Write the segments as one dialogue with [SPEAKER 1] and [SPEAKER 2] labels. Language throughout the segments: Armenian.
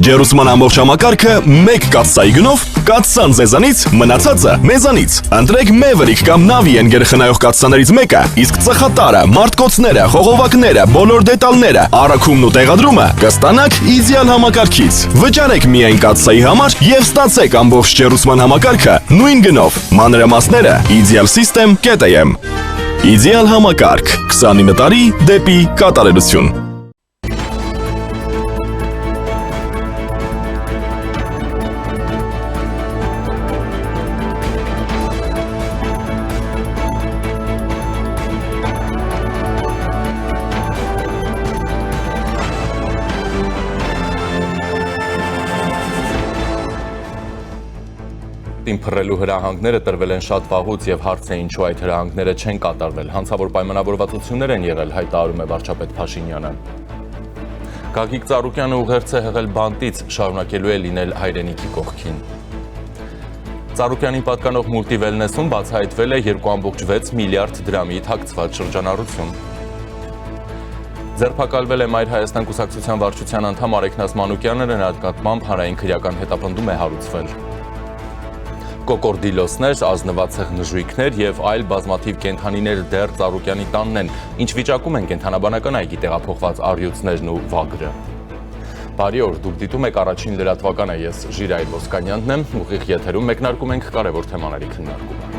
[SPEAKER 1] Ջերուսման ամբողջ համակարգը մեկ կաթսայի գնով կաթսան ձեզանից, մնացածը մեզանից։ Ընտրեք Maverick կամ Navi գերխնայող կաթսաներից մեկը, իսկ ծխատարը, մարտկոցները, խողովակները, բոլոր դետալները, առաքումն ու տեղադրումը կստանաք իդեալ համակարգից։ Վճարեք միայն կաթսայի համար եւ ստացեք ամբողջ ջերուսման համակարգը նույն գնով։ Մանրամասները idealsystem.am Իդեալ համակարգ 29 տարի դեպի կատարելություն։
[SPEAKER 2] Փռելու հրահանգները տրվել են շատ վաղուց եւ հարց է ինչու այդ հրահանգները չեն կատարվել։ Հանցավոր պայմանավորվածություններ են եղել, հայտարարում է վարչապետ Փաշինյանը։ Գագիկ Ծառուկյանը ուղերձ է հղել բանտից, շարունակելու է լինել հայրենիքի կողքին։ Ծառուկյանին պատկանող մուլտիվելնեսում բացահայտվել է 2.6 միլիարդ դրամի թաքցված շրջանառություն։ Ձերբակալվել է Մայր Հայաստան կուսակցության վարչության անդամ Արեգնաս Մանուկյանը, նրա նկատմամբ հանրային քրեական հետապնդում է հարուցվել։ Կոկորդիլոսներ, ազնվացեղ նժույգներ եւ այլ բազմաթիվ կենդանիներ դեռ Ծառուկյանի տանն են, ինչ վիճակում են կենդանաբանական այգի տեղափոխված առյուծներն ու վագրը։ Բարի օր, դուք դիտում եք առաջին լրատվականը, ես Ժիրայր Ոսկանյանն եմ, ուղիղ եթերում մեկնարկում ենք կարևոր թեմաների քննարկումը։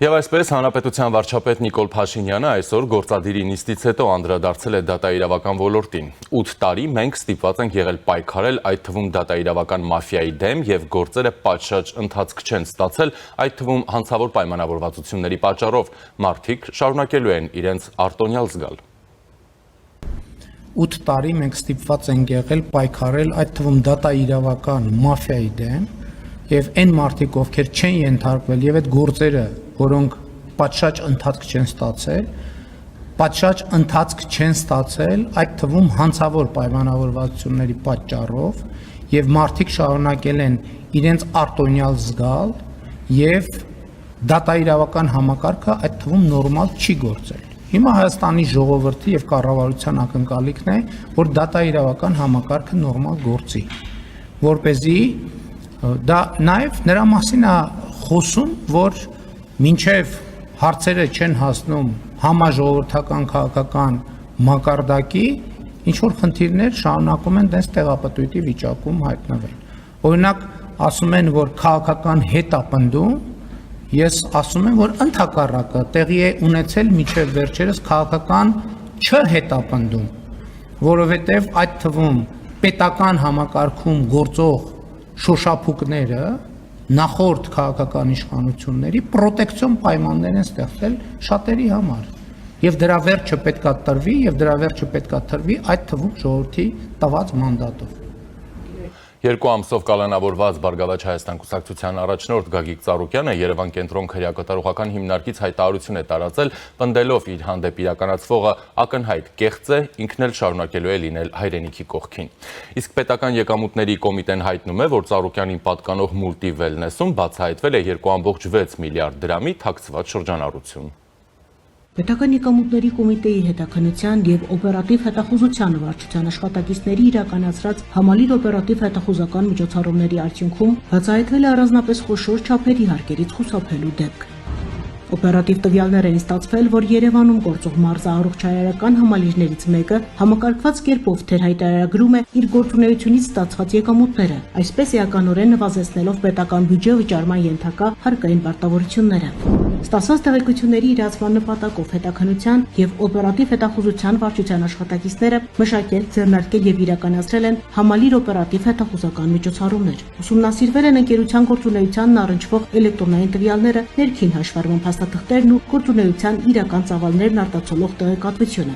[SPEAKER 2] Եվ այսպես Հանրապետության վարչապետ Նիկոլ Փաշինյանը այսօր գործադիրի նիստից հետո անդրադարձել է դատաիրավական ոլորտին։ 8 տարի մենք ստիպված ենք եղել պայքարել, այդ թվում դատաիրավական մաֆիայի դեմ եւ գործերը պատշաճ ընթացք չեն ստացել, այդ թվում հանցավոր պայմանավորվածությունների պատճառով մարդիկ շարունակելու են իրենց արտոնյալ զգալ։
[SPEAKER 3] 8 տարի մենք ստիպված ենք եղել պայքարել, այդ թվում դատաիրավական մաֆիայի դեմ եւ այն մարդիկ, ովքեր չեն ենթարկվել եւ այդ գործերը, որոնք պատշաճ ընթացք չեն ստացել, այդ թվում հանցավոր պայմանավորվածությունների պատճառով եւ մարդիկ շարունակել են իրենց արտոնյալ զգալ եւ դատաիրավական համակարգը այդ թվում նորմալ չի գործել։ Հիմա Հայաստանի ժողովրդի եւ կառավարության ակնկալիքն է, որ դատաիրավական համակարգը նորմալ գործի, որպեսզի դա նաեւ նրա մասին է խոսում, որ մինչև հարցերը չեն հասնում համաժողովրդական քաղաքական մակարդակի, ինչ-որ խնդիրներ շարունակում են դες տեղապտույտի վիճակում հայտնվել։ Օրինակ, ասում են, որ քաղաքական հետապնդում, ես ասում եմ, որ ընդհակառակը տեղի է ունեցել մինչև վերջերս քաղաքական չհետապնդում, որովհետև այդ թվում պետական համակարգում գործող շոշափուկները նախորդ քաղաքական իշխանությունների պրոտեկցիոն պայմաններ են ստեղծել շատերի համար եւ դրա վերջը պետքա տրվի եւ դրա վերջը պետքա տրվի այդ թվում ժողովրդի տված մանդատով։
[SPEAKER 2] 2 ամսով կալանավորված Բարգավաճ Հայաստան կուսակցության առաջնորդ Գագիկ Ծառուկյանը Երևան կենտրոն քրեակատարողական հիմնարկից հայտարարություն է տարածել, պնդելով իր հանդեպ իրականացվողը ակնհայտ կեղծ է, ինքն էլ շարունակելու է լինել հայրենիքի կողքին։ Իսկ պետական եկամուտների կոմիտեն հայտնում է, որ Ծառուկյանին պատկանող մուլտիվելնեսում բացահայտվել է 2.6 միլիարդ դրամի թաքցված շրջանառություն։
[SPEAKER 4] Պետական եկամուտների կոմիտեի հետաքննության եւ օպերատիվ հետախուզության վարչության աշխատակիցների իրականացրած համալիր օպերատիվ հետախուզական միջոցառումների արդյունքում բացահայտվել է առանձնապես խոշոր չափերի հարկերից խուսափելու դեպք։ Օպերատիվ տվյալներ են ստացվել, որ Երևանում գործող մարզաառողջարարական համալիրներից մեկը համակարգված կերպով թերհայտարարագրում է իր գործունեությունից ստացված եկամուտները, այսպես էականորեն նվազեցնելով պետական բյուջե վճարման ենթակա հարկային պարտավորությունները։ Ստացված տեղեկությունների իրացման նպատակով հետաքննության եւ օպերատիվ հետախուզության վարչության աշխատակիցները մշակել, ձեռնարկել եւ իրականացրել են համալիր օպերատիվ հետախուզական միջոցառումներ։ Ուսումնասիրվել են ընկերության գործունեությանն առնչվող էլեկտրոնային տվյալները, ներքին հաշվառման փաստաթղթերն ու գործունեության իրական ծավալներն արտացոլող տեղեկատվությունը։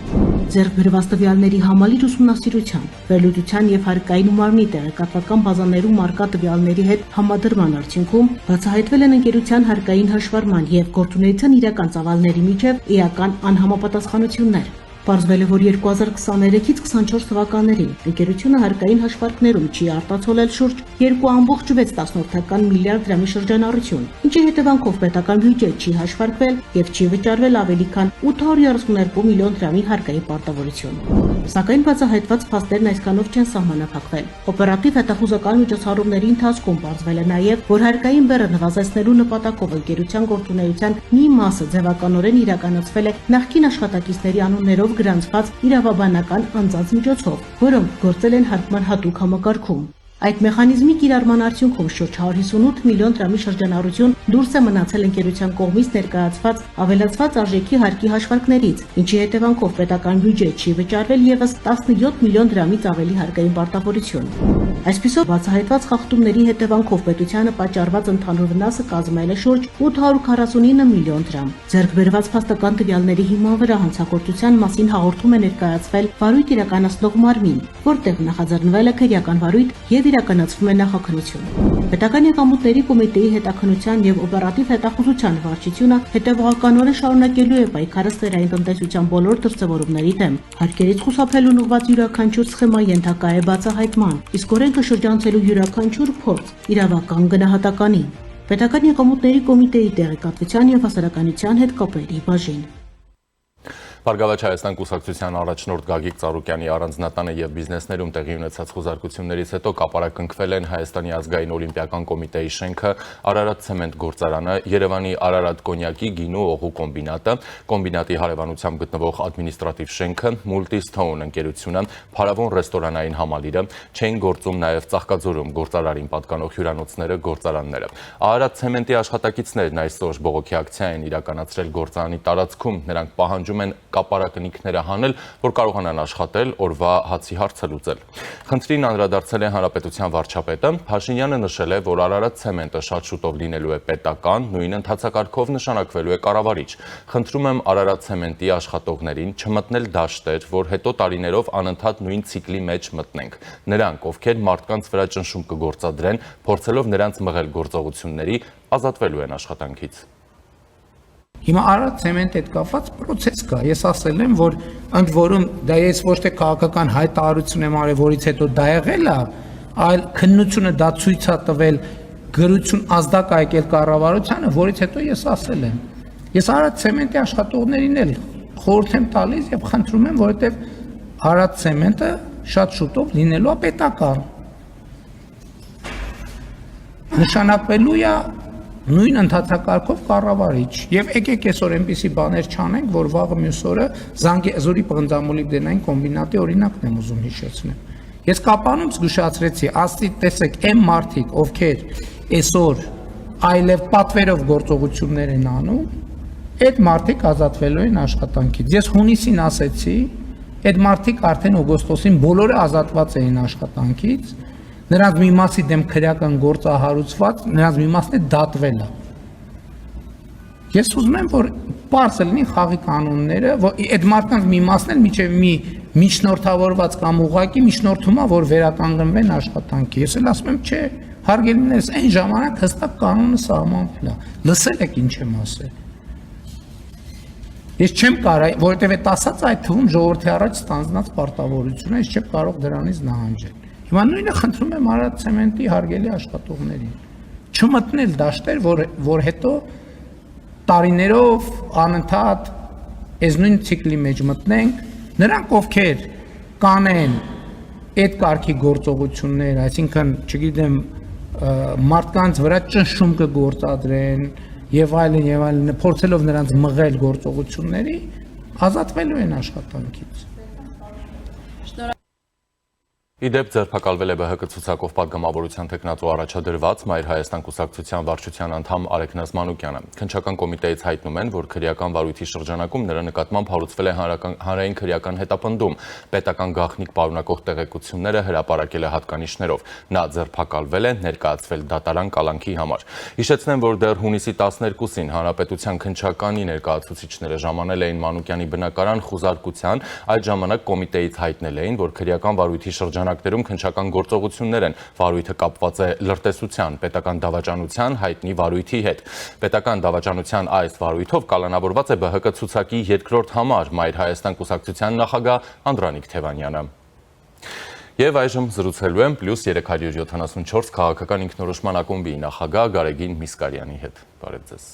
[SPEAKER 4] Ձեռք բերված տվյալների համալիր ուսումնասիրության, վերլուծության եւ հարկային ու մարմնի տեղեկատվական բազաներում առկա տվյալների հետ համադրման արդյունքում բացահայտվել են ընկերության հարկային հաշվառման եւ գործունեության իրական ծավալների միջև էական անհամապատասխանություններ։ Պարզվել է, որ 2023-ից 24 թվականներին ընկերությունը հարկային հաշվարկներում չի արտացոլել շուրջ 2.6 միլիարդ դրամի շրջանառություն, ինչի հետևանքով պետական բյուջետ չի հաշվարկվել եւ չի վճարվել ավելի քան 832 միլիոն դրամի հարկային պարտավորություն։ Սակայն բացահայտված փաստերն այսքանով չեն սահմանափակվել։ Օպերատիվ հետախուզական միջոցառումների ընթացքում պարզվել է նաեւ, որ հարկային բեռը նվազեցնելու նպատակով ընկերության գործունեության մի մասը ձևականորեն իրականացվել է նախկին աշխատակիցների անուններով գրանցված իրավաբանական անձանց միջոցով, որոնք գործել են հարկման հատուկ համակարգում։ Այդ մեխանիզմի կիրառման արդյունքում շուրջ 158 միլիոն դրամի շրջանառություն դուրս է մնացել ընկերության կողմից ներկայացված ավելացված արժեքի հարկի հաշվարկներից, ինչի հետևանքով պետական բյուջետ չի վճարվել եւս 17 միլիոն դրամից ավելի հարկային պարտավորություն։ Այսպիսով բացահայտված խախտումների հետևանքով պետությանը պատճառված ընդհանուր վնասը կազմել է շուրջ 849 միլիոն դրամ։ Ձեռք բերված փաստական տվյալների հիման վրա հանցագործության մասին հաղորդում է ներկայացվել վարույթ իրականացնող մարմին, որտեղ նախաձեռնվել է քրեական վարույթ եւ իրականացվում է նախաքննություն։ Պետական եկամուտների կոմիտեի հետաքննության եւ օպերատիվ հետախուզության վարչությունը հետևողականորեն շարունակելու է պայքարը սերային տնտեսության բոլոր դրսևորումների դեմ։ Հարկերից խուսափելուն ուղղված յուրաքանչյուր սխեմա ենթակա է բացահայտման, իսկ օրենքը շրջանցելու յուրաքանչյուր փորձ իրավական գնահատականի։ Պետական եկամուտների կոմիտեի տեղեկատվության եւ հասարակայնության հետ կապերի բաժին։
[SPEAKER 2] Բարգավաճ Հայաստան կուսակցության առաջնորդ Գագիկ Ծառուկյանի առանձնատանը եւ բիզնեսներում տեղի ունեցած խոզարկություններից հետո կապարակնքվել են Հայաստանի ազգային օլիմպիական կոմիտեի շենքը, Արարատ ցեմենտ գործարանը, Երևանի Արարատ կոնյակի գինու օղու կոմբինատը, կոմբինատի հարևանությամբ գտնվող ադմինիստրատիվ շենքը, Multi-Stone ընկերությունը, Փարավոն ռեստորանային համալիրը, չեն գործում նաեւ Ծաղկաձորում գործարարին պատկանող հյուրանոցները, գործարանները։ Արարատ ցեմենտի աշխատակիցներն այսօր բողոքի ակցիա են իրականացրել գործարանի տարածքում, նրանք պահանջում են կապարակնիքները հանել, որ կարողանան աշխատել, օրվա հացի հարցը լուծել։ Խնդրին անդրադարձել է Հանրապետության վարչապետը, Փաշինյանը նշել է, որ Արարատ ցեմենտը շատ շուտով լինելու է պետական, նույն ընթացակարգով նշանակվելու է կառավարիչ։ Խնդրում եմ Արարատ ցեմենտի աշխատողներին չմտնել դաշտեր, որ հետո տարիներով անընդհատ նույն ցիկլի մեջ մտնենք։ Նրանք, ովքեր մարդկանց վրա ճնշում կգործադրեն, փորձելով նրանց մղել գործողությունների, ազատվելու են աշխատանքից։
[SPEAKER 3] Հիմա Արարատ ցեմենտ հետ կապված process կա։ Ես ասել եմ, որ ընդ որում դա ես ոչ թե քաղաքական հայտարարություն եմ արել, որից հետո դա եղել է, այլ քննությունը դա ցույց է տվել, գրություն ազդակ եկել կառավարությանը, որից հետո ես ասել եմ։ Ես Արարատ ցեմենտի աշխատողներին էլ խորհուրդ եմ տալիս եւ խնդրում եմ, որովհետեւ Արարատ ցեմենտը շատ շուտով լինելու է պետական։ Նշանակվելու է նույն ընթացակարգով կառավարիչ եւ եկեք այսօր այնպիսի բաներ չանենք, որ վաղը մյուս օրը Զանգեզուրի պղնձամոլիբդենային կոմբինատի օրինակն եմ ուզում հիշեցնել։ Ես կապանում զգուշացրեցի, ասի տեսեք, այն մարդիկ, ովքեր այսօր այլև պատվերով գործողություններ են անում, այդ մարդիկ ազատվելու են աշխատանքից։ Ես հունիսին ասեցի, այդ մարդիկ արդեն օգոստոսին բոլորը ազատված էին աշխատանքից։ Նրանց մի մասի դեմ քրեական գործ հարուցված, նրանց մի մասն է դատվել է։ Ես ուզում եմ, որ բարձ լինի խաղի կանոնները, որ այդ մարդկանց մի մասն էլ միջև մի միջնորդավորված կամ ուղղակի միջնորդում է, որ վերականգնվեն աշխատանքի։ Ես էլ ասում եմ, չէ, հարգելիներս, այն ժամանակ հստակ կանոնը սահմանվել է։ Լսել եք ինչ եմ ասել։ Ես չեմ կարող, որովհետև այդ ասած այդ թվում ժողովրդի առաջ ստանձնած պարտավորություն է, ես չեմ կարող դրանից նահանջել։ Հիմա նույնը խնդրում եմ Արարատ ցեմենտի հարգելի աշխատողներին չմտնել դաշտեր, որ հետո տարիներով անընդհատ այս նույն ցիկլի մեջ մտնենք, նրանք ովքեր կանեն այդ կարգի գործողություններ, այսինքն, չգիտեմ, մարդկանց վրա ճնշում կգործադրեն եւ այլն, փորձելով նրանց մղել գործողությունների, ազատվելու են աշխատանքից։
[SPEAKER 2] Իդեպ ձերբակալվել է ԲՀԿ ցուցակով պատգամավորության թեկնածու առաջադրված Մայր Հայաստան կուսակցության վարչության անդամ Արեգ Նազմանուկյանը։ Քննչական կոմիտեից հայտնում են, որ քրեական վարույթի շրջանակում նրա նկատմամբ հարուցվել է հանրային քրեական հետապնդում, պետական գաղտնիք պարունակող տեղեկությունները հրապարակել է հատկանիշներով։ Նա ձերբակալվել է, ներկայացվել դատարան կալանքի համար։ Հիշեցնեմ, որ դեռ հունիսի 12-ին Հանրապետության քննչականի ներկայացուցիչները ժամանել էին Մանուկյանի բնակարան խուզարկության, այդ ժամանակ կոմիտեից հայտնել էին, որ քրեական վարույթի շրջանակում շրջանակներում քննչական գործողություններ են։ Վարույթը կապված է լրտեսության, պետական դավաճանության հայտնի վարույթի հետ։ Պետական դավաճանության այս վարույթով կալանավորված է ԲՀԿ ցուցակի երկրորդ համար Մայր Հայաստան կուսակցության նախագահ Անդրանիկ Թևանյանը։ Եվ այժմ զրուցելու եմ Plus 374 քաղաքական ինքնորոշման ակումբի նախագահ Գարեգին Միսկարյանի հետ։ Բարև ձեզ։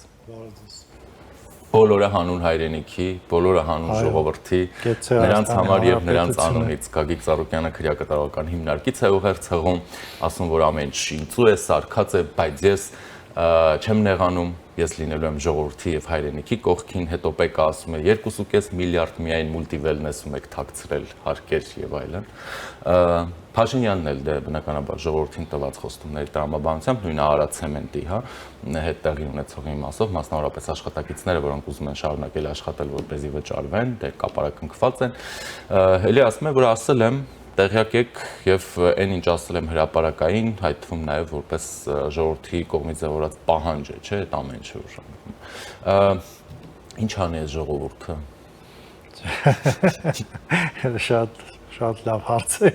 [SPEAKER 2] Բոլորը հանուն հայրենիքի, բոլորը հանուն ժողովրդի, նրանց համար եւ նրանց անունից Գագիկ Ծառուկյանը քրեակատարողական հիմնարկից է ուղեր ցեղում, ասում որ ամեն ինչ ինձու է, սարքած է, բայց ես չեմ նեղանում, ես լինելու եմ ժողովրդի եւ հայրենիքի կողքին, հետո ՊԿ ասում է 2.5 միլիարդ միայն մուլտիվելնեսում եք թաքցրել հարկեր եւ այլն։ Փաշինյանն էլ դե բնականաբար ժողովրդին տված խոստումների տրամաբանությամբ նույն Արարատցեմենտի, հետ տեղի ունեցողի մասով, մասնավորապես աշխատակիցները, որոնք ուզում են շարունակել աշխատել, որպեսզի վճարվեն, դե կապարակնքված են։ Էլի ասում է, որ ասել եմ տեղյակ եք եւ այն ինչ ասել եմ հրապարակային, այդ թվում նաեւ որպես ժողովրդի կողմից ձևավորած պահանջ է, չէ՞, այդ ամեն ինչը ուժանում։ Ինչ անի այս ժողովուրդը։
[SPEAKER 5] Շատ լավ հարց է։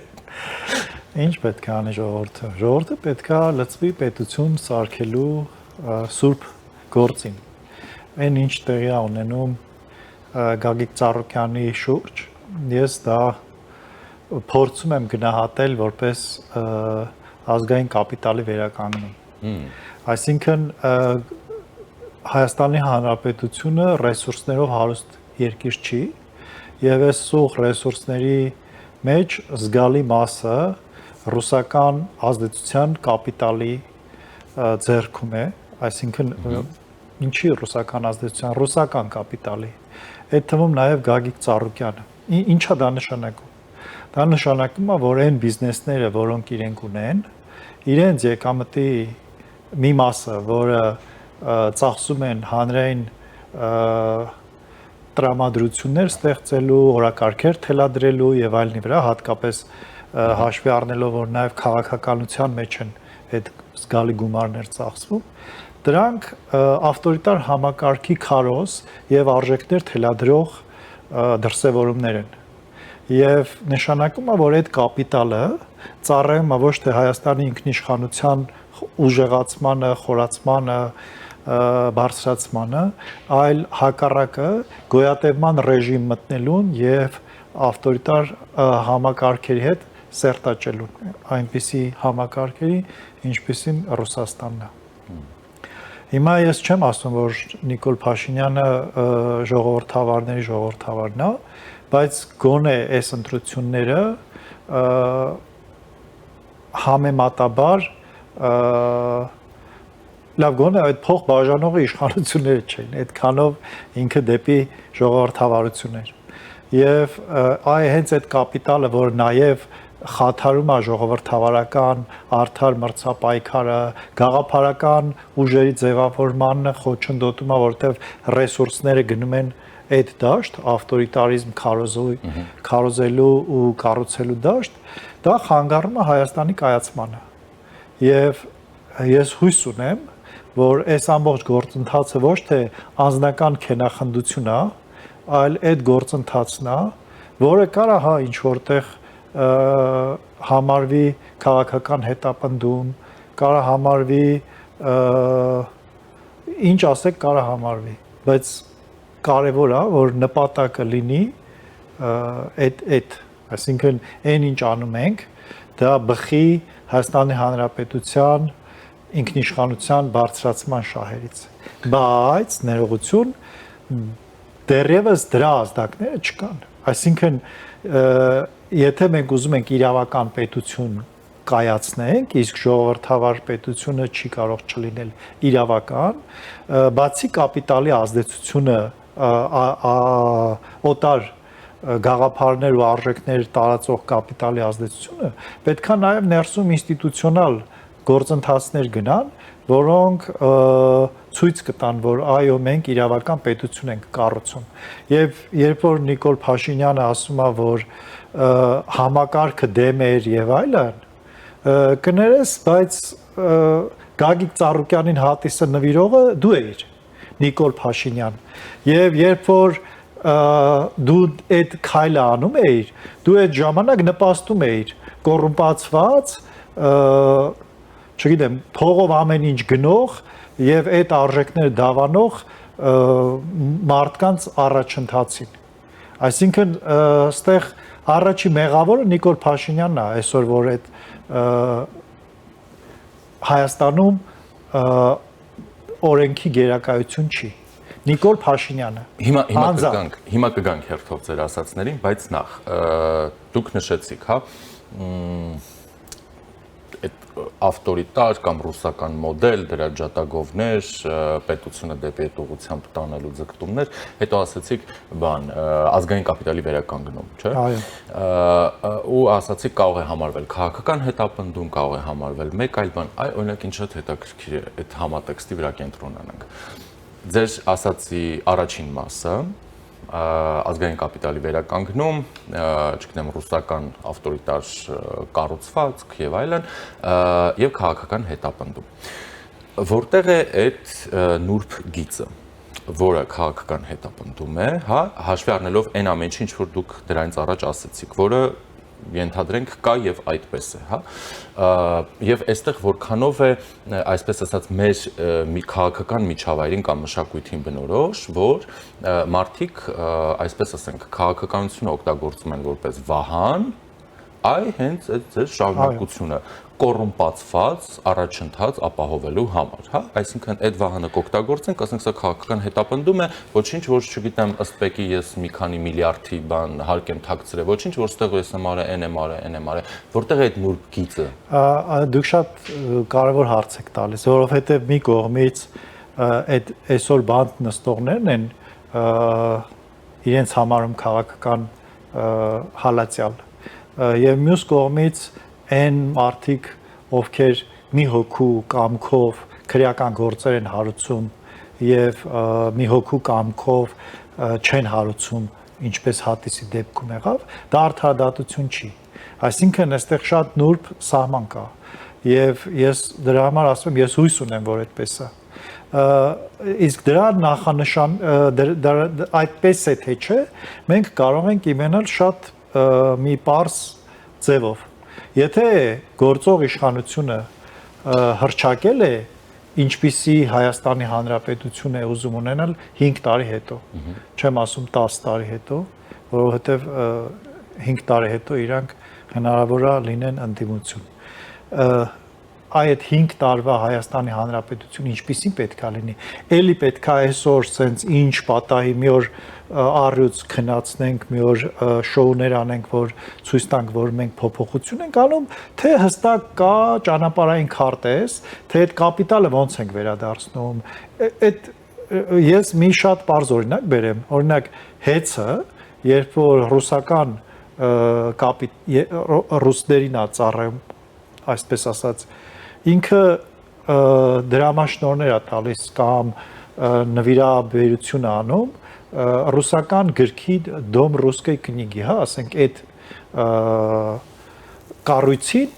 [SPEAKER 5] Ինչ պետք է անի ժողովուրդը։ Ժողովուրդը պետք է լծվի պետություն սարքելու սուրբ գործին։ Այն ինչ տեղի է ունենում Գագիկ Ծառուկյանի շուրջ, ես դա փորձում եմ գնահատել որպես ազգային կապիտալի վերականգնում։ Այսինքն Հայաստանի Հանրապետությունը ռեսուրսներով հարուստ երկիր չի, եւ այս սուղ ռեսուրսների մեջ զգալի մասը ռուսական ազդեցության կապիտալի ձեռքում է, այսինքն ինչի ռուսական ազդեցության, ռուսական կապիտալի։ Այդ թվում նաեւ Գագիկ Ծառուկյանը։ Ինչա դա նշանակում։ Դա նշանակում է, որ այն բիզնեսները, որոնք իրենք ունեն, իրենց եկամտի մի մասը, որը ծախսում են հանրային տրամադրություններ ստեղծելու, օրակարգեր թելադրելու եւ այլնի վրա, հատկապես հաշվի առնելով, որ նաեւ քաղաքականության մեջ են այդ զգալի գումարներ ծախսվում, դրանք ավտորիտար համակարգի քարոզ եւ արժեքներ թելադրող դրսևորումներ են։ Եվ նշանակում է, որ այդ կապիտալը ծառայում է ոչ թե Հայաստանի ինքնիշխանության ուժեղացմանը, խորացմանը, բարձրացմանը, այլ հակառակը գոյատևման ռեժիմ մտնելուն եւ ավտորիտար համակարգերի հետ սերտաճելուն, այնպիսի համակարգերի, ինչպիսին Ռուսաստանն է։ Հիմա ես չեմ ասում, որ Նիկոլ Փաշինյանը ժողովրդավարների ժողովրդավարն է, բայց գոնե այս ընտրությունները համեմատաբար լավ գոնե այդ փող բաժանողի իշխանությունները չէին, այդքանով ինքը դեպի ժողովրդավարություն էր։ Եվ հենց այդ կապիտալը, որ նաև խաթարում է ժողովրդավարական արդար մրցապայքարը, գաղափարական ուժերի ձևավորմանը խոչընդոտում է, որտեղ ռեսուրսները գնում են այդ դաշտ, ավտորիտարիզմ քարոզելու ու կառուցելու դաշտ, դա խանգարում է Հայաստանի կայացմանը։ Եվ ես հույս ունեմ, որ այս ամբողջ գործընթացը ոչ թե անձնական քենախնդություն է, այլ այդ գործընթացն է, որը կարա ինչ որտեղ համարվի քաղաքական հետապնդում, կարա համարվի ինչ ասեք կարա համարվի, բայց կարևոր է, որ նպատակը լինի այդ, այսինքն այն ինչ անում ենք, դա բխի Հայաստանի Հանրապետության ինքնիշխանության բարձրացման շահերից, բայց ներողություն դեռևս դրա ազդակները չկան, այսինքն եթե մենք ուզում ենք իրավական պետություն կայացնենք, իսկ ժողովրդավար պետությունը չի կարող չլինել իրավական, բացի կապիտալի ազդեցությունը օտար գաղափարներ ու արժեքներ տարածող կապիտալի ազդեցությունը, պետքա նաև ներսում ինստիտուցիոնալ գործընթացներ գնան, որոնք ցույց կտան, որ այո, մենք իրավական պետություն ենք կառուցում։ Եվ երբ որ Նիկոլ Փաշինյանը ասում է, որ համակարգը դեմ էր եւ այլն, կներես, բայց Գագիկ Ծառուկյանին հատիսը նվիրողը դու էիր, Նիկոլ Փաշինյան։ Եվ երբ որ դու այդ քայլը անում էիր, դու այդ ժամանակ նպաստում էիր, կոռումպացված, չգիտեմ, փողով ամեն ինչ գնող եւ այդ արժեքները դավանող մարդկանց առաջընթացին։ Այսինքն այստեղ առաջի մեղավորը Նիկոլ Փաշինյանն է, այսօր որ այդ Հայաստանում օրենքի գերակայություն չի։ Նիկոլ Փաշինյանը։
[SPEAKER 2] Հիմա կգանք հերթով ձեր ասածներին, բայց նախ դուք նշեցիք, հա, այդ ավտորիտար կամ ռուսական մոդել, դրա ջատագովներ, պետությունը դեպի այդ ուղղությամբ տանելու ձգտումներ, հետո ասացիք, ազգային կապիտալի վերականգնում, չէ՞։
[SPEAKER 5] Այո։
[SPEAKER 2] Ու ասացիք կարող է համարվել քաղաքական հետապնդում, կարող է համարվել մեկ այլ բան, այ օրինակ ինչ շատ հետաքրքիր է այդ համատեքստի վրա կենտրոնանանք։ Ձեր ասացի առաջին մասը, ազգային կապիտալի վերականգնում, չգիտեմ, ռուսական ավտորիտար կառուցվածք եւ այլն, եւ քաղաքական հետապնդում։ Որտեղ է այդ նուրբ գիծը, որը քաղաքական հետապնդում է, հա, հաշվի առնելով այն ամեն ինչ, որ դուք դրանից առաջ ասացիք, որը ենթադրենք կա եւ այդպես է, հա, եւ այստեղ որքանով է, այսպես ասած, մեր մի քաղաքական միջավայրին կամ մշակույթին բնորոշ, որ մարդիկ, այսպես ասենք, քաղաքականությունը օգտագործում են որպես վահան, այ հենց այդ ձեր շարունակությունը կոռումպացված առաջընթաց ապահովելու համար, հա, այսինքն այդ վահանը կօգտագործենք, ասենք սա քաղաքական հետապնդում է, ոչինչ, որ չգիտեմ, ըստ պեկի ես մի քանի միլիարդի բան հարկ եմ թաքցրել, ոչինչ, որ ստեղ ես եմ արել, այն եմ արել, որտեղ է այդ նուրբ գիծը։
[SPEAKER 5] Դուք շատ կարևոր հարց եք տալիս, որովհետև մի կողմից այդ այսօր բանտ նստողներն են իրենց համարում քաղաքական հալածյալ եւ մյուս կողմից այն մարդիկ, ովքեր մի հոգու կամքով քրեական գործեր են հարուցում եւ մի հոգու կամքով չեն հարուցում, ինչպես հատիսի դեպքում եղավ, դա արդարադատություն չի։ Այսինքն այստեղ շատ նուրբ սահման կա եւ ես դրա համար ասում եմ, ես հույս ունեմ, որ այդպես է։ Իսկ դրա նախանշան այդպես է թե չէ, մենք կարող ենք իմանալ շատ մի պարզ ձևով։ Եթե գործող իշխանությունը հռչակել է, ինչպիսի Հայաստանի Հանրապետություն է ուզում ունենալ 5 տարի հետո, չեմ ասում 10 տարի հետո, որովհետև 5 տարի հետո իրանք հնարավոր է լինեն ընդդիմություն։ Այդ 5 տարվա Հայաստանի Հանրապետություն ինչպիսին պետք է լինի։ Էլի պետք է այսօր սենց ինչ պատահի մի օր առյուծ քնացնենք, մի օր շոուներ անենք, որ ցույց տանք, որ մենք փոփոխություն ենք անում, թե հստակ կա ճանապարհային քարտեզ, թե այդ կապիտալը ոնց ենք վերադարձնում։ Այդ ես մի շատ པարզ օրինակ բերեմ, օրինակ հեծը, երբ որ ռուսական ռուսներին է ծառայում, այսպես ասած, ինքը դրամաշնորհներ է տալիս կամ նվիրաբերություն անում ռուսական գրքի Դոմ ռուսկոյ կնիգի, հա, ասենք այդ կառույցին,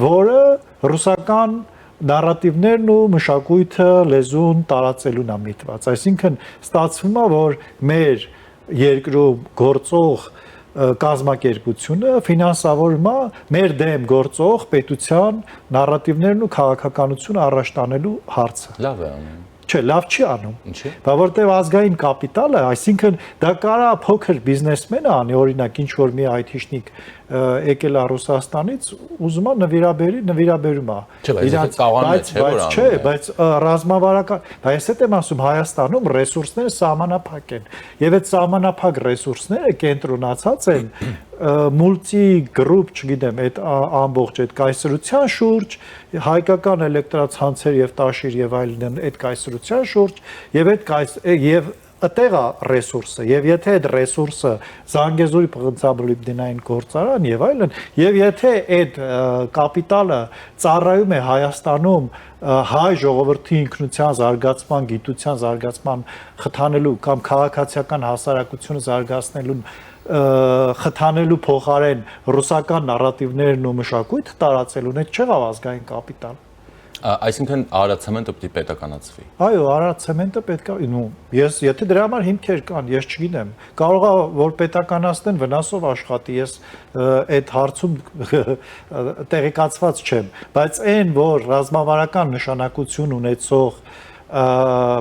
[SPEAKER 5] որը ռուսական նարատիվներն ու մշակույթը, լեզուն տարածելուն է միտված։ Այսինքն ստացվում է, որ մեր երկրում գործող կազմակերպությունը ֆինանսավորում է մեր դեմ գործող պետության նարատիվներն ու քաղաքականությունը առաջ տանելու հարցը։
[SPEAKER 2] Լավ է անում։
[SPEAKER 5] Չէ, լավ չի անում։
[SPEAKER 2] Ինչի՞։
[SPEAKER 5] Բա որտեվ ազգային կապիտալը, այսինքն դա կարա փոքր բիզնեսմենը անի, օրինակ ինչ որ մի IT-շնիկ եկել է Ռուսաստանից, ուզում է նվիրաբերում է։ Չէ, բայց ռազմավարական, դա ես եմ ասում, Հայաստանում ռեսուրսները սահմանափակ են։ Եվ այդ սահմանափակ ռեսուրսները կենտրոնացած են մուլտի գրուպ, չգիտեմ, այդ ամբողջ այդ կայսրության շուրջ, հայկական էլեկտրացանցեր եւ տաշիր եւ այլն այդ կայսրության շուրջ եւ այդ այդտեղ է ռեսուրսը եւ եթե այդ ռեսուրսը Զանգեզուրի փղնցաբլիբդինային գործարան եւ այլն եւ եթե այդ կապիտալը ծառայում է Հայաստանում հայ ժողովրդի ինքնության զարգացման, գիտության զարգացման խթանելու կամ քաղաքացիական հասարակությունը զարգացնելու խթանելու փոխարեն ռուսական նարատիվներն ու մշակույթը տարածելուն այդ չեղավ ազգային կապիտալ։
[SPEAKER 2] Այսինքն Արարատցեմենտը պիտի պետականացվի։
[SPEAKER 5] Այո, Արարատցեմենտը պետք է, ես եթե դրա համար հիմքեր կան, ես չգիտեմ, կարող է որ պետականացնեն վնասով աշխատի, ես այդ հարցում տեղեկացված չեմ, բայց այն որ ռազմավարական նշանակություն ունեցող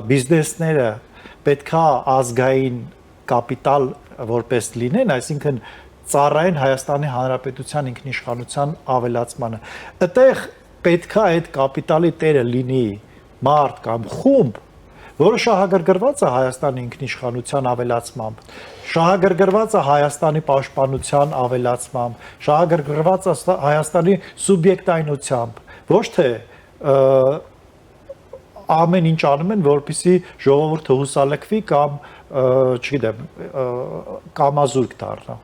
[SPEAKER 5] բիզնեսները պետքա ազգային կապիտալ որպես լինեն, այսինքն ծառայեն Հայաստանի Հանրապետության ինքնիշխանության ավելացմանը։ Այդտեղ պետքա այդ կապիտալի տերը լինի մարդ կամ խումբ, որը շահագրգռված է Հայաստանի ինքնիշխանության ավելացմամբ, շահագրգռված է Հայաստանի պաշտպանության ավելացմամբ, շահագրգռված է Հայաստանի սուբյեկտայնությամբ, ոչ թե ամեն ինչ անում են, որպեսզի ժողովուրդը հուսալքվի կամ չգիտեմ, կամազուրկ դառնա։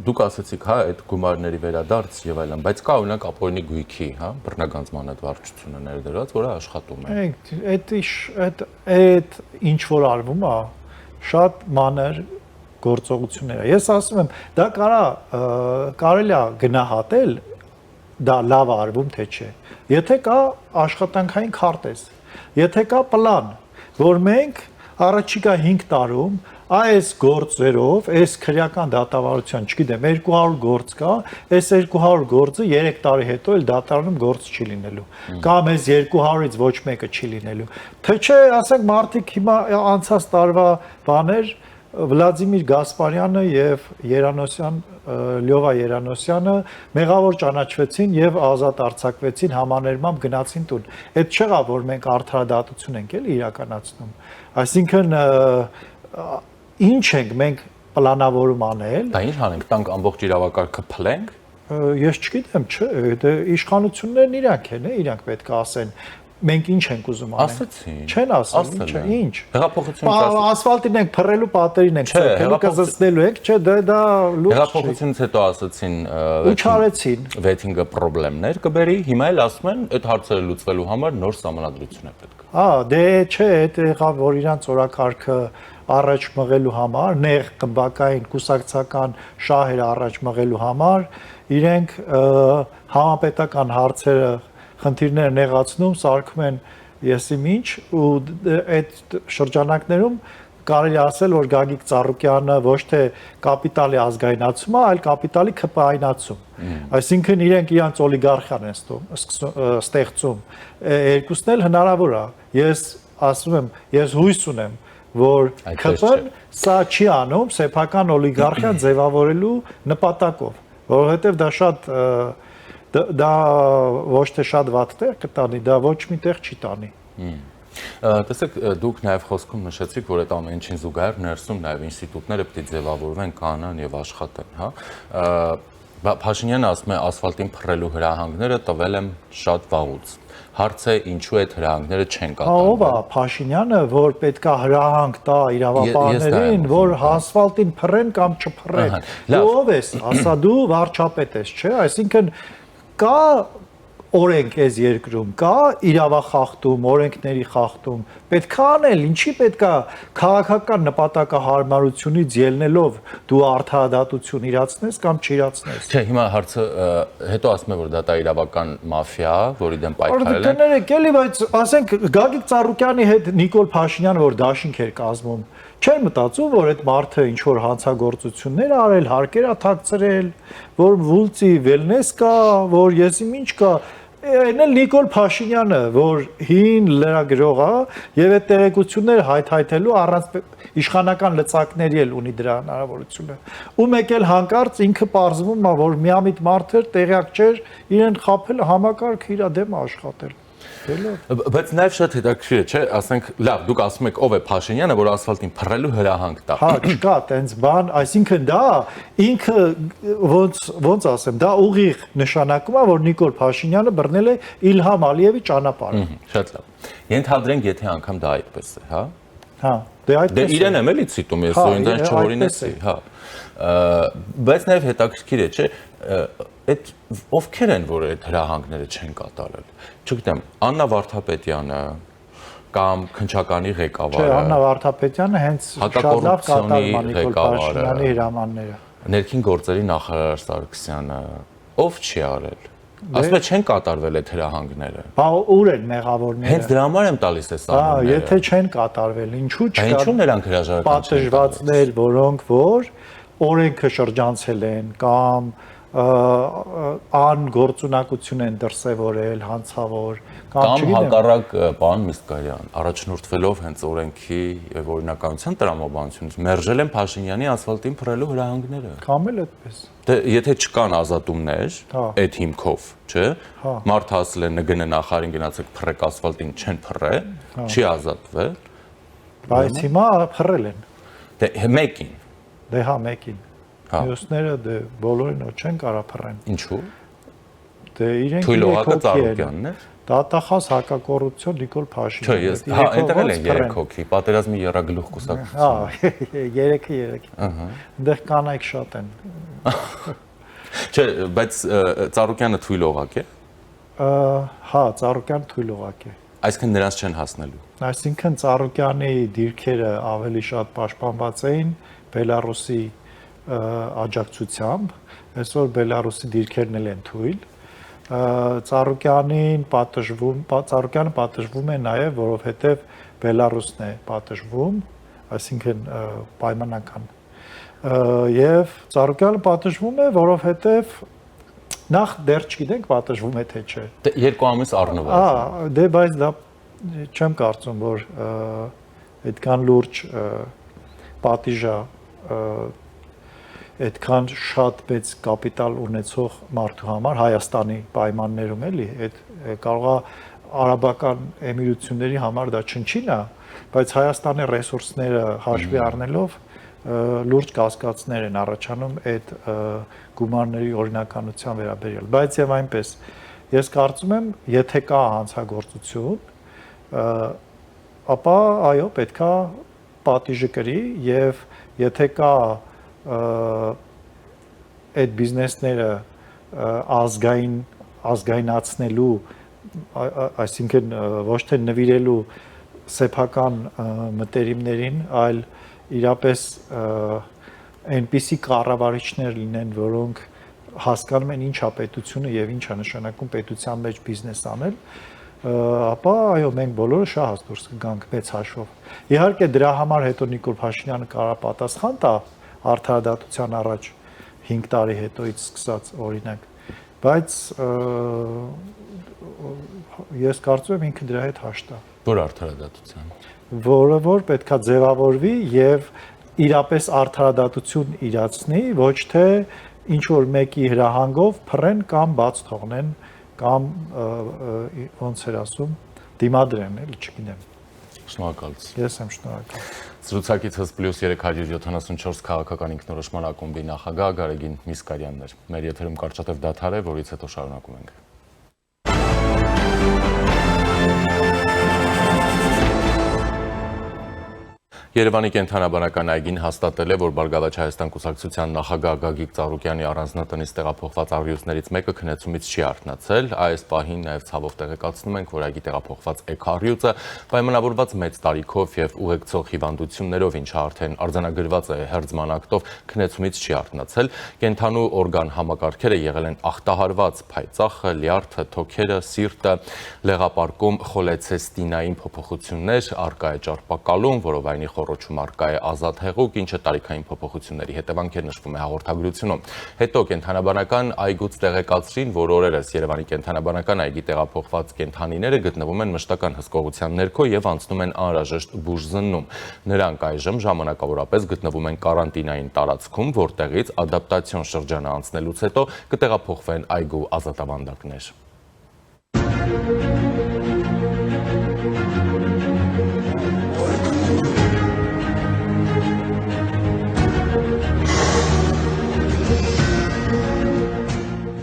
[SPEAKER 2] Դուք ասացիք, հա, այդ գումարների վերադարձ եւ այլն, բայց կա օրինակ ապօրինի գույքի, հա, բռնագանձման այդ վարչությունը ներդրած, որը աշխատում է։
[SPEAKER 5] Այդ ինչ որ արվում է, շատ մանր գործողություններ է։ Ես ասում եմ, դա կարելի է գնահատել, դա լավ արվում թե չէ։ Եթե կա աշխատանքային քարտեզ, եթե կա պլան, որ մենք առաջիկա 5 տարում այս գործերով, այս քրեական դատավարության, չգիտեմ, 200 գործ կա, այս 200 գործը 3 տարի հետո էլ դատարանում գործ չի լինելու, կամ այս 200-ից ոչ մեկը չի լինելու։ Թե չէ, ասենք մարդիկ հիմա անցած տարվա բաներ Վլադիմիր Գասպարյանը եւ Լյովա Երանոսյանը մեղավոր ճանաչվեցին եւ ազատ արձակվեցին, համաներմամբ գնացին տուն։ Այդ չեղա, որ մենք արդարադատություն ենք էլի իրականացնում։ Այսինքն ինչ ենք մենք պլանավորում անել։
[SPEAKER 2] Դա ինչ անենք, տանք ամբողջ իրավակարգը փլենք։
[SPEAKER 5] Ես չգիտեմ, չէ, իշխանություններն իրանք են, իրանք պետք է ասեն։ Մենք ինչ ենք ուզում անել։
[SPEAKER 2] Ասացին։
[SPEAKER 5] Չեն ասել, ինչ։
[SPEAKER 2] Հեղափոխությունից
[SPEAKER 5] ասֆալտին ենք փռելու, պատերին ենք ցերկելու, կզսնելու ենք, չէ, դա լուրջ չի։
[SPEAKER 2] Հեղափոխությունից հետո ասացին
[SPEAKER 5] ու չարեցին։
[SPEAKER 2] Վեթինգը խնդիրներ կբերի, հիմա էլ ասում են, այդ հարցերը լուծվելու համար նոր սահմանադրություն է պետք։
[SPEAKER 5] Դե չէ, այդ եղավ, որ իրանց օրակարգը առաջ մղելու համար, նեղ կմբակային կուսակցական շահերը առաջ մղելու համար, իրենք համապետական հարցերը խնդիրները նեղացնում, սարքում են եսիմ ինչ ու այդ շրջանակներում կարելի ասել, որ Գագիկ Ծառուկյանը ոչ թե կապիտալի ազգայնացում է, այլ կապիտալի քպայնացում։ Այսինքն իրենք իրանց օլիգարխիան են ստեղծում։ Երկուսն էլ հնարավոր է։ Ես ասում եմ, ես հույս ունեմ, որ ԿՊ-ն սա չի անում սեփական օլիգարխիան ձևավորելու նպատակով, որովհետև դա շատ դա ոչ թե շատ վատ տեղ կտանի, դա ոչ մի տեղ չի տանի։
[SPEAKER 2] Տեսեք, դուք նաև խոսքում նշեցիք, որ այդ ամեն ինչին զուգահեռ ներսում նաև ինստիտուտները պետք է ձևավորվեն, կանան եւ աշխատեն, հա։ Փաշինյանը ասում է, ասֆալտին փռելու հրահանգները տվել եմ շատ վաղուց։ Հարցը ինչու այդ հրահանգները չեն կատարվում։
[SPEAKER 5] Ով է Փաշինյանը, որ պետքա հրահանգ տա իրավապահներին, որ ասֆալտին փռեն կամ չփռեն։ Դու ով ես, ասա դու վարչապետ ես, չէ՞, այսինքն կա օրենք այս երկրում, կա իրավախախտում, օրենքների խախտում, պետք է անել, ինչի պետք է քաղաքական նպատակահարմարությունից ելնելով դու արդարադատություն իրացնես կամ չիրացնես։
[SPEAKER 2] Չէ, հիմա հարցը հետո ասում է, որ դա իրավական մաֆիա, որի դեմ պայքարել են։
[SPEAKER 5] Դե էլի, բայց ասենք Գագիկ Ծառուկյանի հետ Նիկոլ Փաշինյանը, որ դաշինք էր կազմում, չէր մտածում, որ այդ մարդը ինչ որ հանցագործություններ արել, հարկեր աթակցրել, որ վուլցի վելնես կա, որ եսիմ ինչ կա։ Այն էլ Նիկոլ Փաշինյանը, որ հին լրագրող է եւ այդ տեղեկությունները հայթայթելու առանց իշխանական լծակների էլ ունի դրա հնարավորությունը։ Ու մեկ էլ հանկարծ ինքը պարզվում է, որ միամիտ մարդը տեղյակ չէր իրեն խաբել համակարգը իր դեմ աշխատել։
[SPEAKER 2] Բայց նաև շատ հետաքրքիր է, չէ՞, ասենք, լավ, դուք ասում եք ով է Փաշինյանը, որ ասֆալտին փռելու հրահանգ տա։
[SPEAKER 5] Հա, չկա տենց բան, այսինքն դա ինքը ոնց ասեմ, դա ուղիղ նշանակում է, որ Նիկոլ Փաշինյանը բռնել է Իլհամ Ալիևի ճանապարհը։
[SPEAKER 2] Շատ լավ։ Ենթադրենք, եթե անգամ դա այդպես է, հա։
[SPEAKER 5] Հա, դե այդպես է։
[SPEAKER 2] Դե իրեն եմ էլի ցիտում, ես ինձ չօրինեցի, հա։ Բայց նաև հետաքրքիր է, չէ՞, այդ ովքեր են, որ այդ հրահանգները չեն կատարել։ Չգիտեմ, Աննա Վարդապետյանը կամ քննչականի ղեկավարը։
[SPEAKER 5] Չէ, Աննա Վարդապետյանը հենց շատ լավ կատարում է Նիկոլ Փաշինյանի հրամանները։
[SPEAKER 2] Ներքին գործերի նախարար Սարգսյանը ով չի արել։ Ասում եք չեն կատարվել այդ հրահանգները։
[SPEAKER 5] Բա ուր են մեղավորները։
[SPEAKER 2] Հենց դրա համար եմ տալիս այս
[SPEAKER 5] սահմանները։ Եթե չեն կատարվել, ինչու՞ չկա։
[SPEAKER 2] Ինչու նրանք հրաժարական
[SPEAKER 5] պատժվածներ, որոնք որ օրենքը շրջանցել են կամ անգործունակություն են դրսևորել, հանցավոր
[SPEAKER 2] կամ հակառակ պարոն Միսկարյան, առաջնորդվելով հենց օրենքի եւ օրինականության տրամաբանությունից մերժել են Փաշինյանի ասֆալտին փռելու հրահանգները։
[SPEAKER 5] Կամ էլ այդպես։
[SPEAKER 2] Դե եթե չկան ազատումներ, այդ հիմքով, չէ՞, մարդը ասել է ՆԳՆ նախարարին գնացեք փռեք ասֆալտին, չեն փռե, չի ազատվել։
[SPEAKER 5] Բայց հիմա փռել են։
[SPEAKER 2] Դե մեկին։
[SPEAKER 5] Դե հա մեկին։ Մյուսները դե բոլորին չեն կարա փռեն։
[SPEAKER 2] Ինչու՞։
[SPEAKER 5] Դե իրենք
[SPEAKER 2] Թույլողակը Ծառուկյանն է։
[SPEAKER 5] Դատախազ հակակոռուպցիոն Նիկոլ Փաշինյան։
[SPEAKER 2] Չէ, ես հա այնտեղ էլ են 3 հոգի, պատերազմի երագլուխ կուսակցություն։
[SPEAKER 5] Հա, 3-ը։ Ահա։ Այնտեղ կանայք շատ են։
[SPEAKER 2] Չէ, բայց Ծառուկյանը թույլողակ է։
[SPEAKER 5] Հա, Ծառուկյան թույլողակ է։
[SPEAKER 2] Այսինքն նրանց չեն հասնելու։
[SPEAKER 5] Այսինքն Ծառուկյանի դիրքերը ավելի շատ պաշտպանված էին Բելարուսի աջակցությամբ, այսօր Բելարուսի դիրքերն են թույլ։ Ծառուկյանը պատժվում է նաև, որովհետև Բելարուսն է պատժվում, այսինքն պայմանական։ Եվ Ծառուկյանը պատժվում է, որովհետև նախ դեռ չգիտենք պատժվում է թե չէ։
[SPEAKER 2] Դե 2 ամիս առնվազն։
[SPEAKER 5] Հա, դե բայց դա չեմ կարծում, որ այդքան լուրջ պատիժա այդքան շատ մեծ կապիտալ ունեցող մարդու համար Հայաստանի պայմաններում էլի, այդ կարողա արաբական էմիրությունների համար դա չնչին է, բայց Հայաստանի ռեսուրսները հաշվի առնելով լուրջ կասկածներ են առաջանում այդ գումարների օրինականության վերաբերյալ, բայց եւ այնպես ես կարծում եմ, եթե կա հանցագործություն, ապա այո, պետքա պատիժը կրի եւ եթե կա այդ բիզնեսները ազգայնացնելու, այսինքն ոչ թե նվիրելու սեփական մտերիմներին, այլ իրապես այնպիսի կառավարիչներ լինեն, որոնք հասկանում են ինչ է պետությունը եւ ինչ է նշանակում պետության մեջ բիզնես անել, ապա այո մենք բոլորը շահած դուրս կգանք մեծ հաշվով։ Իհարկե դրա համար հետո Նիկոլ Փաշինյանը կարա պատասխան տա արդարադատության առաջ 5 տարի հետոից սկսած օրինակ, բայց ես կարծում եմ ինքը դրա հետ հաշտ է։
[SPEAKER 2] Որ արդարադատության։
[SPEAKER 5] Որը որ պետքա ձևավորվի եւ իրապես արդարադատություն իրացնի, ոչ թե ինչ որ մեկի հրահանգով փռեն կամ բաց թողնեն կամ ոնց էր ասում դիմադրեն, էլի չգիտեմ։
[SPEAKER 2] Շնորհակալություն։
[SPEAKER 5] Ես եմ շնորհակալ։
[SPEAKER 2] Զրուցակիցս +374 քաղաքական ինքնորոշման ակումբի նախագահ Գարեգին Միսկարյանն էր։ Մեր եթերում կարճատև դադար է, որից հետո շարունակում ենք։ Երևանի կենթանաբանական այգին հաստատել է, որ Բարգավաճ Հայաստան կուսակցության նախագահ Գագիկ Ծառուկյանի առանձնատնից տեղափոխված առյուծներից մեկը քննեցումից չի արթնացել։ Այս պահին նաև ցավով տեղեկացնում ենք, որ այգի տեղափոխված էգառյուծը պայմանավորված մեծ տարիքով եւ ուղեկցող հիվանդություններով, ինչը արդեն արձանագրված է հերձման ակտով, քննեցումից չի արթնացել։ Կենթանու օրգան համակարգերը եղել են ախտահարված փայծախը, լյարդը, թոքերը, սիրտը, լեղապարկում խոլեցեստինային փոփոխություններ, արկա է ճարպակալում, որովայնի խոռոչում արկա է ազատ հեղուկ, ինչը տարիքային փոփոխությունների հետևանքեր նշվում է հաղորդագրությունում։ Հետո կենթանաբանական այգուց տեղեկացրին, որ օրերս Երևանի կենթանաբանական այգի տեղափոխված կենթանիները գտնվում են մշտական հսկողության ներքո եւ անցնում են անհրաժեշտ բուժզննում։ Նրանք այժմ ժամանակավորապես գտնվում են կարանտինային տարածքում, որտեղից ադապտացիոն շրջանը անցնելուց հետո կտեղափոխվեն այգու ազատավանդակներ։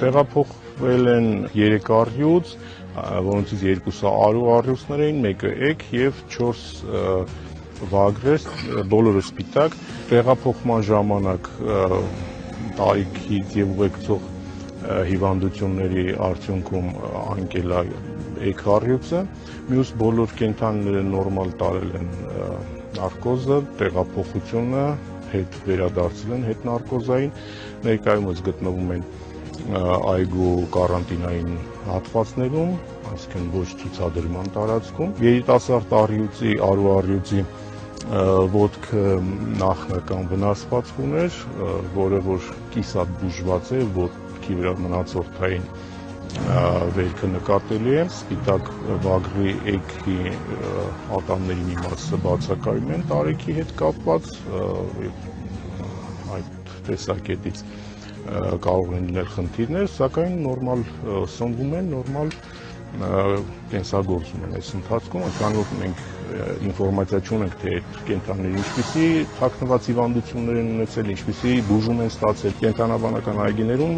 [SPEAKER 6] Տեղափոխվել են 3 առյուծ, որոնցից 2-ը արու առյուծներ էին, մեկը էգ եւ 4 վագրեր, բոլորը սպիտակ։ Տեղափոխման ժամանակ տարիքից եւ ուղեկցող հիվանդությունների արդյունքում անկել է էգ առյուծը, մյուս բոլոր կենդանիները նորմալ տարել են նարկոզը, տեղափոխությունը հետ վերադարձել են հետ նարկոզային, ներկայումս գտնվում են այգու կարանտինային հատվածներում, այսինքն ոչ ցուցադրման տարածքում։ Երիտասարդ առյուծի ոտքը նախնական վնասվածք ուներ, որը որ կիսատ բուժված է, ոտքի վրա մնացորդային վերքը նկատելի է, սպիտակ վագրի էգի ատամների մի մասը բացակայում են տարեքի հետ կապված, այդ տեսակետից կարող են լինել խնդիրներ, սակայն նորմալ սնվում են, նորմալ կենսագործում են այս ընթացքում, քանի որ մենք ինֆորմացիա չունենք, թե կենդանիները ինչպիսի թաքնված հիվանդություններ են ունեցել, ինչպիսի բուժում են ստացել կենդանաբանական այգիներում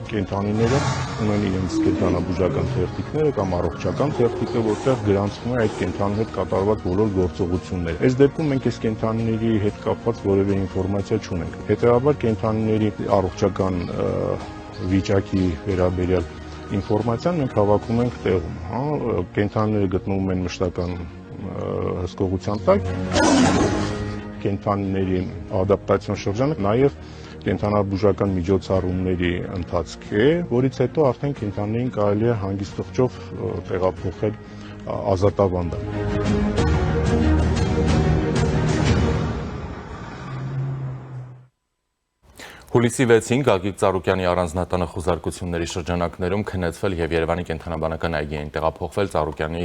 [SPEAKER 6] կենդանիները ունեն իրենց կենդանաբուժական թերթիկները կամ առողջական թերթիկը, որտեղ գրանցվում է այդ կենդանի հետ կատարված բոլոր գործողությունները։ Այս դեպքում մենք այս կենդանիների հետ կապված որևէ ինֆորմացիա չունենք։ Հետևաբար կենդանիների առողջական վիճակի վերաբերյալ ինֆորմացիան մենք հավաքում ենք տեղում, կենդանիները գտնվում են մշտական հսկողության տակ, կենդանիների ադապտացիոն շրջանը նաև կենդանաբուժական միջոցառումների ընթացք է, որից հետո արդեն կենդանիներին կարելի է հանգիստ թղթով տեղափոխել ազատավանդակ։
[SPEAKER 2] Հուլիսի 6-ին Գագիկ Ծառուկյանի առանձնատանը խուզարկությունների շրջանակներում քննեցվել եւ Երևանի կենդանաբանական այգիին տեղափոխվել Ծառուկյանի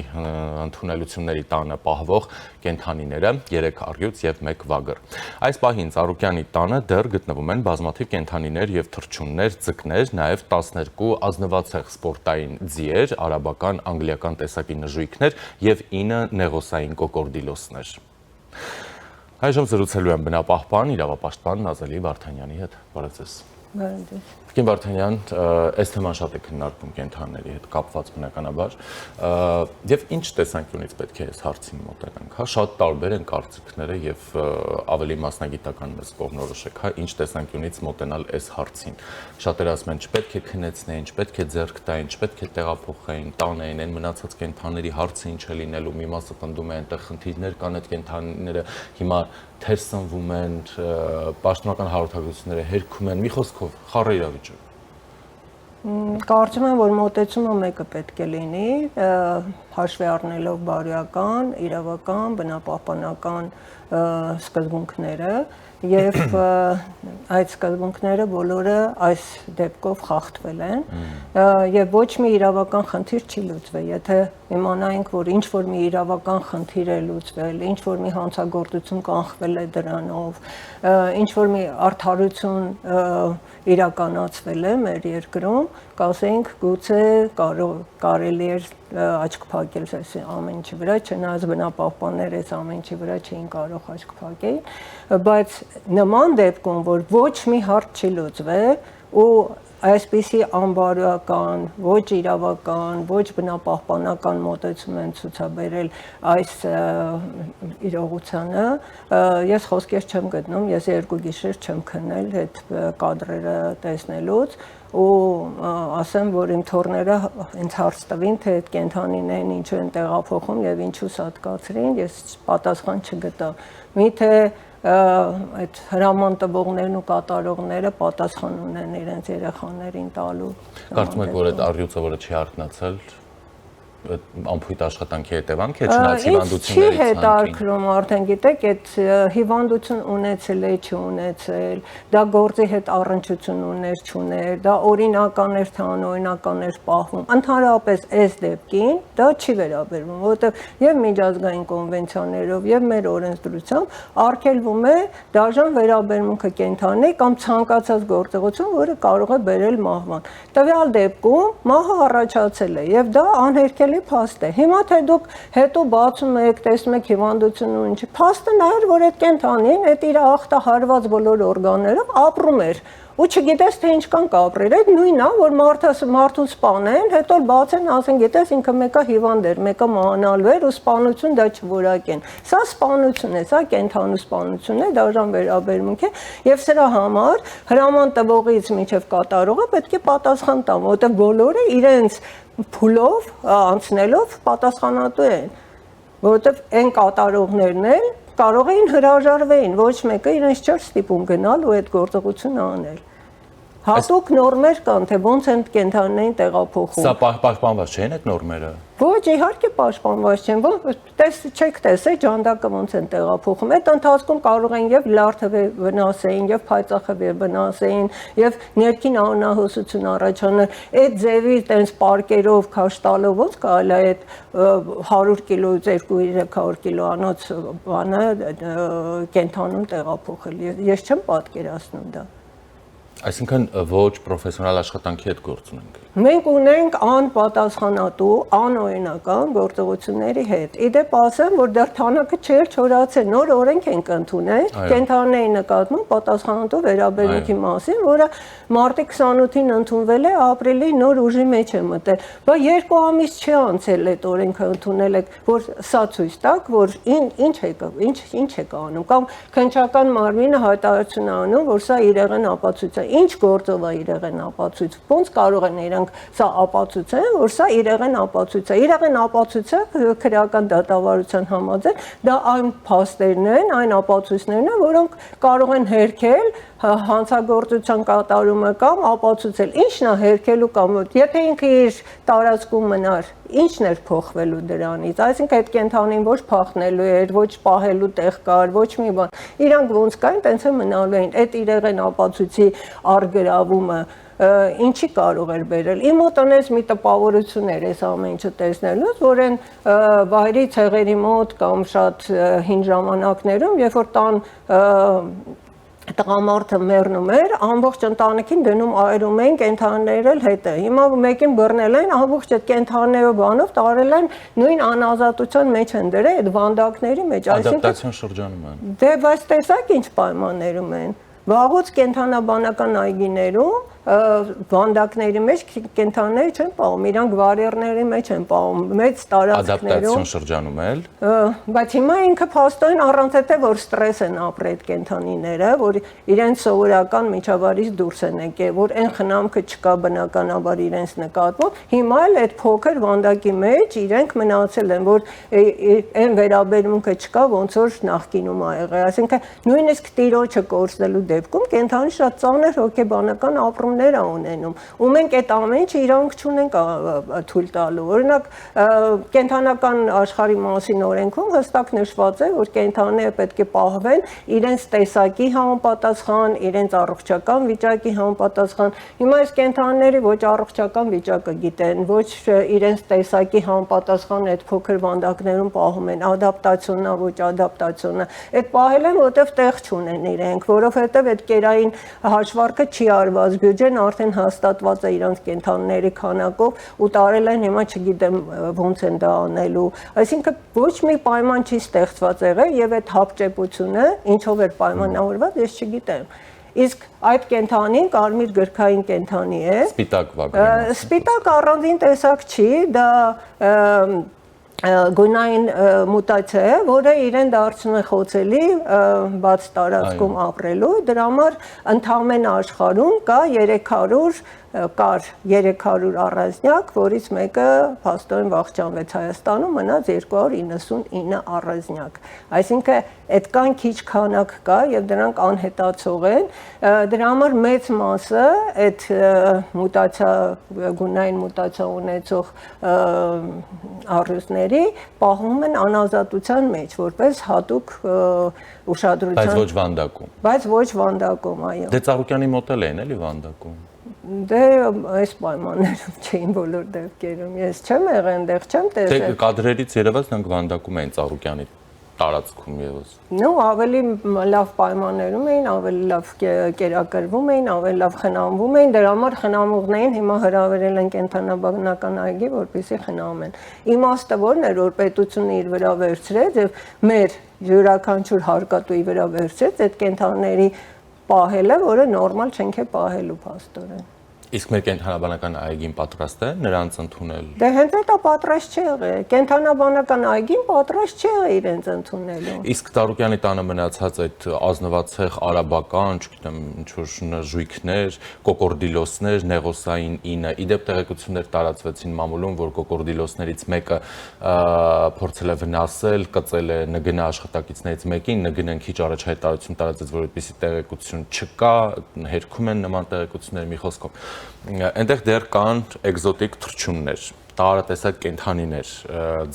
[SPEAKER 2] ընդունելությունների տանը պահվող կենդանիները 3 առյուծ եւ 1 վագր։ Այս պահին Ծառուկյանի տանը դեռ գտնվում են բազմաթիվ կենդանիներ եւ թռչուններ, ձկներ, նաեւ 12 ազնվացեղ սպորտային ձիեր, արաբական, անգլիական տեսակի նժույգներ եւ 9 նեղոսային կոկորդիլոսներ։ Այժմ զրուցելու եմ բնապահպան, իրավապաշտպան Նազելի Վարդանյանի հետ։ Բարև ձեզ։
[SPEAKER 7] Բարև ձեզ։
[SPEAKER 2] Պարոն Վարդանյան, այս թեման շատ է քննարկվում կենդանիների հետ կապված բնականաբար, եւ ինչ տեսանկյունից պետք է այս հարցին մոտենանք, հա, շատ տարբեր են կարծիքները եւ ավելի մասնագիտական մեզ կողմնորոշեք, հա, ինչ տեսանկյունից մոտենալ այս հարցին։ Շատերը ասում են, չպետք է քննեցնեին, չպետք է ձեռք տային, չպետք է տեղափոխեին, տանեին, այն մնացած կենդանիների հարցը ինչ է լինելու, մի մասը պնդում է այնտեղ խնդիրներ կան այդ կենդանիները հիմա թեր սնվում են, պաշտոնական հաղորդագրությունները հերքում են, մի խոսքով խառը իրավիճակ։
[SPEAKER 7] Կարծում եմ, որ մոտեցումը մեկը պետք է լինի, հաշվի առնելով բարոյական, իրավական, բնապահպանական սկզբունքները եւ այդ սկզբունքները բոլորը այս դեպքով խախտվել են եւ ոչ մի իրավական խնդիր չի լուծվել, եթե իմանայինք, որ ինչ որ մի իրավական խնդիր է լուծվել, ինչ որ մի հանցագործություն կանխվել է դրանով, ինչ որ մի արդարություն իրականացվել է մեր երկրում, կասեինք գուցե կարելի էր աչք փակել այս ամեն ինչի վրա, չնայած բնապահպանները այս ամեն ինչի վրա չէին կարող աչք փակել, բայց նման դեպքում, որ ոչ մի հարց չի լուծվել ու այսպիսի անբարոյական, ոչ իրավական, ոչ բնապահպանական մոտեցում են ցուցաբերել այս իրողությանը, ես խոսքեր չեմ գտնում, ես 2 գիշեր չեմ քննել այդ կադրերը տեսնելուց ու ասեմ, որ իմ թոռները ինձ հարց տվին, թե այդ կենդանիներին ինչու են տեղափոխում եւ ինչու սատկացրին, ես պատասխան չգտա։ Միթե այդ հրաման տվողներն ու կատարողները պատասխան ունեն իրենց երեխաներին տալու։
[SPEAKER 2] Կարծում եք, որ այդ առյուծը, որը չի արթնացել, ամփոյթ աշխատանքի հետևանք է, չնայած հիվանդությունների
[SPEAKER 7] Չի հետաքրում, արդեն գիտեք, այդ հիվանդություն ունեցել է, չունեցել, դա գործի հետ առնչություն ուներ, չուներ, դա օրինական էր, թե անօրինական էր պահվում։ Ընդհանրապես այս դեպքին դա չի վերաբերվում, որովհետև եւ միջազգային կոնվենցիաներով եւ մեր օրենսդրությամբ արգելվում է դաժան վերաբերմունքը կենդանի կամ ցանկացած գործողություն, որը կարող է բերել մահվան։ Տվյալ դեպքում մահը առաջացել է եւ դա անհերքել փաստ է։ Հիմա թե դուք հետո բացում եք, տեսնում եք հիվանդություն ու ինչ, փաստը նա էր, որ այդ կենդանին, այդ իր ախտահարված բոլոր օրգաններով ապրում էր ու չգիտես թե ինչքան կապրեր։ Այդ նույնն է, որ մարդուն սպանեն, հետո բացեն, ասեն, գիտես, ինքը մեկը հիվանդ էր, մեկը մահանալու էր ու սպանություն դա չորակեն։ Սա սպանություն է, սա կենդանու սպանություն է, դաժան վերաբերմունք է եւ սրա համար հրաման տվողից մինչեւ կատարողը պետք է պատասխան տան, որովհետեւ բոլորը իրենց փուլով անցնելով պատասխանատու են, որովհետեւ այն կատարողներն են կարող էին հրաժարվեին, ոչ մեկը իրենց չէր ստիպում գնալ ու այդ գործողությունը անել։ Հատուկ նորմեր կան, թե ոնց են կենթանիներին տեղափոխում։
[SPEAKER 2] Սա պաշտպանված չէին այդ նորմերը։
[SPEAKER 7] Ոչ, իհարկե պաշտպանված չեն, չեք տեսել ջանդակը ոնց են տեղափոխում։ Այդ ընթացքում կարող են եւ լարթը վնասեին, եւ փայծախը վնասեին, եւ ներքին անահոսություն առաջանալ։ Այդ ձևի տենց պարկերով քաշ տալով ոնց կարելի է այդ 100 կիլոից 200-300 կիլոանոց բանը կենթանում տեղափոխել։ Ես չեմ պատկերացնում դա։
[SPEAKER 2] Այսինքն ոչ պրոֆեսիոնալ աշխատանքի հետ գործ ունենք։
[SPEAKER 7] Մենք ունենք անպատասխանատու, անօրինական գործողությունների հետ։ Իդեպ ասեմ, որ դեռ թանակը չէր չորացել, նոր օրենք ենք ընդունել կենթանիների նկատմամբ պատասխանատու վերաբերմունքի մասին, որը մարտի 28-ին ընդունվել է, ապրիլի նոր ուժի մեջ է մտել։ Բայց 2 ամիս չի անցել այդ օրենքը ընդունել եք, որ սա ցույց տակ, որ ինչ է անում, կամ քննչական մարմինը հայտարարություն անում, որ սա իրեղեն ապացույց է։ Ինչ գործով է իրեղեն ապացույց։ Ոնց կարող են իրանք սա ապացուցեն, որ սա իրեղեն ապացույց է։ Իրեղեն ապացույցը քրեական դատավարության համաձայն դա այն փաստերն են, այն ապացույցներն են, որոնք կարող են հերքել հանցագործության կատարումը կամ ապացուցել։ Ինչն է հերքելու կամ եթե ինքը իր տարածքում մնար, ինչն էր փոխվելու դրանից։ Այսինքն այդ կենթանին ոչ փախնելու էր, ոչ պահելու տեղ կար, ոչ մի բան։ Իրանք ոնց կային, տենց է մնալու էին։ Այդ իրեղեն ապացույցի արգրավումը ինչի կարող էր բերել։ Իմ մոտ ունես մի տպավորություն էր այս ամեն ինչը տեսնելուց, որ այն վայրի ցեղերի մոտ կամ շատ հին ժամանակներում, երբ որ տան տղամարդը մեռնում էր, ամբողջ ընտանիքին դնում այրում էին կենթանիները հետը։ Հիմա մեկին բռնել են, ամբողջ այդ կենթանիներով բանով տարել են նույն անազատության մեջ են դրել այդ վանդակների մեջ,
[SPEAKER 2] Ադապտացիոն շրջանում են։
[SPEAKER 7] Դե բայց տեսակ ինչ պայմաններում են։ Վաղուց կենթանաբանական այգիներում վանդակների մեջ կենթանիները չեն պահում, իրանք վարիերների մեջ են պահում, մեծ տարածքներում։
[SPEAKER 2] Ադապտացիոն շրջանում էլ։
[SPEAKER 7] Բայց հիմա ինքը փաստորեն առանց հետը որ ստրես են ապրել այդ կենթանիները, որ իրենց սովորական միջավայրից դուրս են եկել, որ այն խնամքը չկա բնականաբար իրենց նկատմամբ, հիմա էլ այդ փոքր վանդակի մեջ իրենք մնացել են, որ այն վերաբերմունքը չկա, ոնց որ նախկինում ա եղել, այսինքն նույնիսկ տիրոջը կորցնելու դեպքում կենթանի շատ ծանր հոգեբանական ապրումներ ա ունենում, ու մենք այդ ամեն ինչը իրանք չունենք թույլ տալու։ Օրինակ կենթանական աշխարհի մասին օրենքում հստակ նշված է, որ կենթանիները պետք է պահվեն իրենց տեսակի համապատասխան, իրենց առողջական վիճակի համապատասխան։ Հիմա այս կենթանիները ոչ առողջական վիճակը գիտեն, ոչ իրենց տեսակի համապատասխան այդ փոքր վանդակներում պահում են, ադապտացիոնն է, ոչ ադապտացիոնն է։ Այդ պահել են, որտեվ տեղ չունեն իրենք, որովհետև այդ կերային հաշվարկը չի արված, բյուջեն արդեն հաստատված է իրանց կենթանիների քանակով ու տարել են, հիմա չգիտեմ ոնց են դա անելու։ Այսինքն ոչ մի պայման չի ստեղծված եղել եւ այդ հապճեպությունը ինչով էր պայմանավորված, ես չգիտեմ։ Իսկ այդ կենթանին կարմիր գրքային կենթանի է։
[SPEAKER 2] Սպիտակ վագրին։
[SPEAKER 7] Սպիտակ առանձին տեսակ չի, դա գունային մուտացիա է, որը իրեն դարձնում է խոցելի բաց տարածքում ապրելու, դրա համար ընդհանուր աշխարհում կա 300 առանձնյակ, որից մեկը փաստորեն վախճանվեց Հայաստանում, մնաց 299 առանձնյակ։ Այսինքն այդքան քիչ քանակ կա եւ դրանք անհետացող են, դրա համար մեծ մասը այդ մուտացիա գունային մուտացիա ունեցող առյուծների պահվում են անազատության մեջ, որպես հատուկ ուշադրության։
[SPEAKER 2] Բայց ոչ վանդակում։
[SPEAKER 7] Բայց ոչ վանդակում, այո։
[SPEAKER 2] Դե Ծառուկյանի մոտ էլ են էլի վանդակում։
[SPEAKER 7] Դե այս պայմաններում չէին բոլոր դեպքերում։ Ես չեմ եղել այնտեղ, չեմ տեսել։
[SPEAKER 2] Դե կադրերից երևաց նրանք վանդակում էին Ծառուկյանի տարածքում եւս։
[SPEAKER 7] Նո, ավելի լավ պայմաններում էին, ավելի լավ կերակրվում էին, ավելի լավ խնամվում էին, դրա համար խնամողներին հիմա հրավիրել են կենթանաբանական այգի, որպեսզի խնամեն։ Իմաստը որն էր, որ պետությունը իր վրա վերցրեց եւ մեր յուրաքանչյուր հարկատուի վրա վերցրեց այդ կենթանիների պահելը, որը նորմալ չենք է պահելու փաստորեն։
[SPEAKER 2] Իսկ մեր կենթանաբանական այգին պատրաստ է նրանց ընդունել։
[SPEAKER 7] Դե հենց դա պատրաստ չի եղել։ Կենթանաբանական այգին պատրաստ չի եղել իրենց ընդունելու։
[SPEAKER 2] Իսկ Ծառուկյանի տանը մնացած այդ ազնվացեղ արաբական, չգիտեմ, ինչ-որ ժույգներ, կոկորդիլոսներ, նեղոսային 9, իդեպ տեղեկություններ տարածվեցին մամուլում, որ կոկորդիլոսներից մեկը փորձել է վնասել, կծել է ՆԳՆ աշխատակիցներից մեկին, ՆԳՆ-ն քիչ առաջ հայտարարություն տարածեց, որ այդպիսի տեղեկություն չկա, հերքում են նման տեղեկություններ մի խոսքով։ Այնտեղ դեռ կան էկզոտիկ թռչուններ, տարատեսակ կենդանիներ,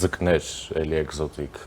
[SPEAKER 2] ձկներ, էլի էկզոտիկ,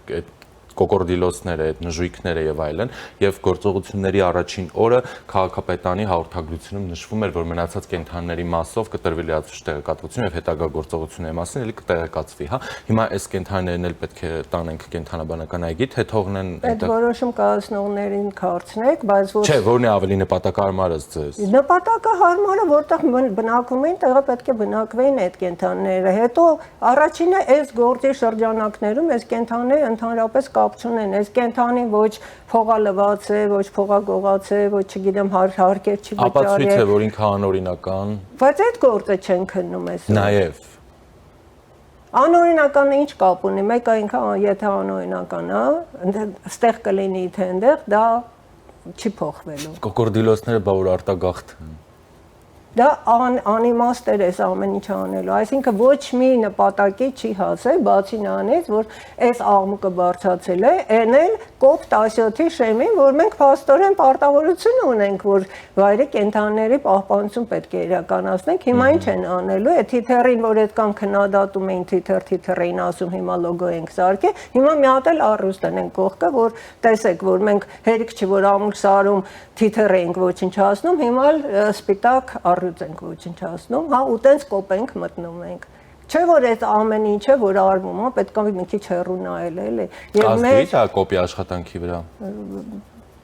[SPEAKER 2] կոկորդիլոսները, այդ նժույգները եւ այլն, եւ գործողությունների առաջին օրը քաղաքապետանի հաղորդագրությունում նշվում էր, որ մնացած կենդանիների մասով կտրվի լրացուցիչ տեղեկատվություն եւ հետագա գործողությունների մասին էլի կտեղեկացվի, հա։ Հիմա այս կենդանիներն էլ պետք է տանենք կենդանաբանական այգի, թե թողնեն
[SPEAKER 7] այդ որոշում կայացնողներին քարցնեք, բայց որ
[SPEAKER 2] չէ, որն է ավելի նպատակահարմար ըստ ձեզ։
[SPEAKER 7] Նպատակահարմարը, որտեղ բնակվում են, տեղը պետք է բնակվեին այդ կենդանիները։ Հետո առաջինը այս գործի շրջանակներում այս կենդանիները ընդհանրապես կապ չունեն, այս կենդանին ոչ փողալված է, ոչ փողագողած է, ոչ չգիտեմ հարկեր չի վճարել։
[SPEAKER 2] Ապացույց է, որ ինքը անօրինական։
[SPEAKER 7] Բայց այդ գործը չեն քննում այսօր։
[SPEAKER 2] Նաև
[SPEAKER 7] Անօրինականը ինչ կապ ունի, մեկը ինքը եթե անօրինական է, այստեղ կլինի թե այնտեղ, դա չի փոխվելու։
[SPEAKER 2] կոկորդիլոսները բա որ արտագաղթ են։
[SPEAKER 7] Դա անիմաստ էր այս ամեն ինչ անելու, այսինքն ոչ մի նպատակի չի հասել, բացի նրանից, որ այս աղմուկը բարձրացել է, այն էլ COP17-ի շեմին, որ մենք փաստորեն պարտավորություն ունենք, որ վայրի կենդանիների պահպանություն պետք է իրականացնենք, հիմա ինչ են անելու, այդ թիթեռին, որ այդքան քննադատում էին թիթեռին ասում, հիմա լոգո ենք սարքել, հիմա մի հատ էլ առուստ են կողքը, որ տեսեք, որ մենք հերիք չի, որ ամուր սարում թիթեռ ենք ոչնչացնում, հիմա սպիտակ առյուծ ենք ոչնչացնում, հա, ու տենց կոպ ենք մտնում ենք։ Չէ որ այդ ամեն ինչը որ արվում է, պետք է մի քիչ հեռու նայել էլի։
[SPEAKER 2] Եվ մեր կոպի աշխատանքի վրա։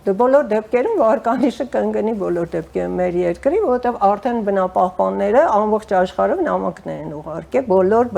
[SPEAKER 7] Դե բոլոր դեպքերում վարկանիշը կընկնի բոլոր դեպքերում մեր երկրի, որովհետև արդեն բնապահպանները ամբողջ աշխարհով նամակներ են ուղարկել բոլոր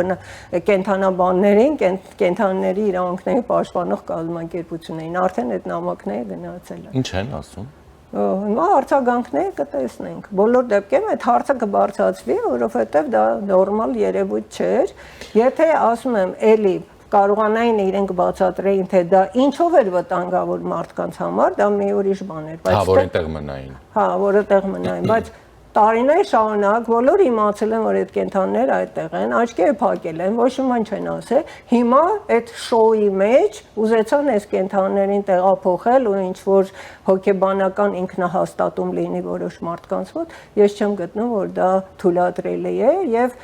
[SPEAKER 7] կենդանաբաններին, կենդանիների իրավունքների պաշտպանող կազմակերպություններին, արդեն այդ նամակները գնացել են։
[SPEAKER 2] Ինչ են ասում։
[SPEAKER 7] Հիմա արձագանքները կտեսնենք։ Բոլոր դեպքերում այդ հարցը կբարձրացվի, որովհետև դա նորմալ երևույթ չէր։ Եթե ասում եմ, էլի կարողանային իրենք բացատրեին, թե դա ինչով էր վտանգավոր մարդկանց համար, դա մի ուրիշ բան էր,
[SPEAKER 2] բայց որ այնտեղ մնային։
[SPEAKER 7] Հա, որ այնտեղ մնային, բայց տարիներ շարունակ բոլորը իմացել են, որ այդ կենդանիները այդտեղ են, աչքերը փակել են, ոչ մի բան չեն ասել։ Հիմա այդ շոուի մեջ ուզեցան այս կենդանիներին տեղափոխել ու ինչ որ հոգեբանական ինքնահաստատում լինի որոշ մարդկանց մոտ, ես չեմ գտնում, որ դա թույլատրելի է եւ